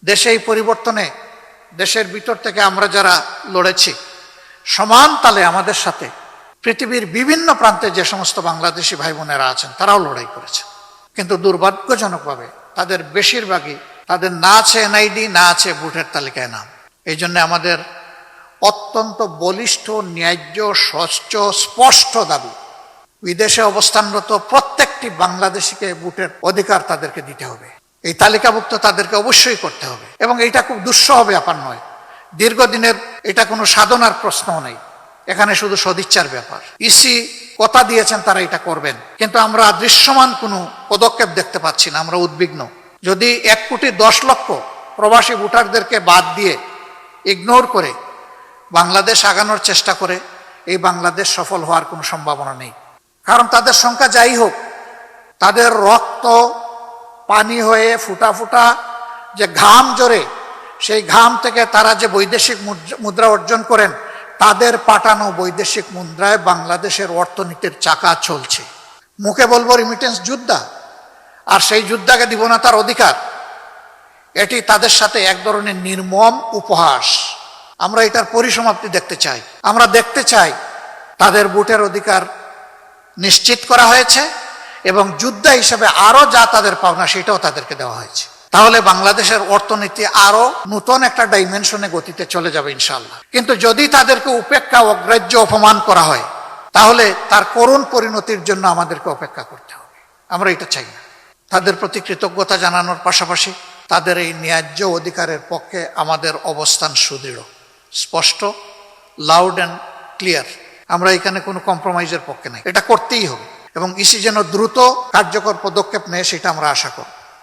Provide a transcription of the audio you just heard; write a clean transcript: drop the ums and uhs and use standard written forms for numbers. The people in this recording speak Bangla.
দেশে এই পরিবর্তনে দেশের ভিতর থেকে আমরা যারা লড়েছি, সমান তালে আমাদের সাথে পৃথিবীর বিভিন্ন প্রান্তে যে সমস্ত বাংলাদেশি ভাই বোনেরা আছেন তারাও লড়াই করেছে। কিন্তু দুর্ভাগ্যজনকভাবে তাদের বেশিরভাগই, তাদের না আছে এনআইডি, না আছে ভোটার তালিকায় নাম। এই জন্য আমাদের অত্যন্ত বলিষ্ঠ, ন্যায্য, স্বচ্ছ, স্পষ্ট দাবি, বিদেশে অবস্থানরত প্রত্যেকটি বাংলাদেশিকে ভোটের অধিকার তাদেরকে দিতে হবে। এই তালিকাভুক্ত তাদেরকে অবশ্যই করতে হবে, এবং এটা খুব দুঃসহ ব্যাপার নয়। দীর্ঘদিনের এটা কোনো সাধনার প্রশ্নও নেই, এখানে শুধু সদিচ্ছার ব্যাপার। ইসি কথা দিয়েছেন তারা এটা করবেন, কিন্তু আমরা দৃশ্যমান কোনো পদক্ষেপ দেখতে পাচ্ছি না। আমরা উদ্বিগ্ন। যদি 1,10,00,000 প্রবাসী ভোটারদেরকে বাদ দিয়ে, ইগনোর করে বাংলাদেশ আগানোর চেষ্টা করে, এই বাংলাদেশ সফল হওয়ার কোনো সম্ভাবনা নেই। কারণ তাদের সংখ্যা যাই হোক, তাদের রক্ত পানি হয়ে ফুটা ফুটা যে ঘাম জড়ে, সেই ঘাম থেকে তারা যে বৈদেশিক মুদ্রা অর্জন করেন, তাদের পাঠানো বৈদেশিক মুদ্রায় বাংলাদেশের অর্থনীতির চাকা চলছে। মুখে বলবো রিমিটেন্স যোদ্ধা, আর সেই যোদ্ধাকে দিব না তার অধিকার, এটি তাদের সাথে এক ধরনের নির্মম উপহাস। আমরা এটার পরিসমাপ্তি দেখতে চাই। আমরা দেখতে চাই তাদের ভোটের অধিকার নিশ্চিত করা হয়েছে, এবং যোদ্ধা হিসেবে আরো যা তাদের পাওনা সেটাও তাদেরকে দেওয়া হয়েছে। তাহলে বাংলাদেশের অর্থনীতি আরো নতুন একটা ডাইমেনশনে গতিতে চলে যাবে ইনশাআল্লাহ। কিন্তু যদি তাদেরকে উপেক্ষা, অগ্রাহ্য, অপমান করা হয়, তাহলে তার করুণ পরিণতির জন্য আমাদেরকে অপেক্ষা করতে হবে। আমরা এটা চাই না। তাদের প্রতি কৃতজ্ঞতা জানানোর পাশাপাশি তাদের এই ন্যায্য অধিকারের পক্ষে আমাদের অবস্থান সুদৃঢ়, স্পষ্ট, লাউড অ্যান্ড ক্লিয়ার। আমরা এখানে কোনো কম্প্রোমাইজের পক্ষে নাই। এটা করতেই হবে, এবং ইসি যেন দ্রুত কার্যকর পদক্ষেপ নেয় সেটা আমরা আশা করি।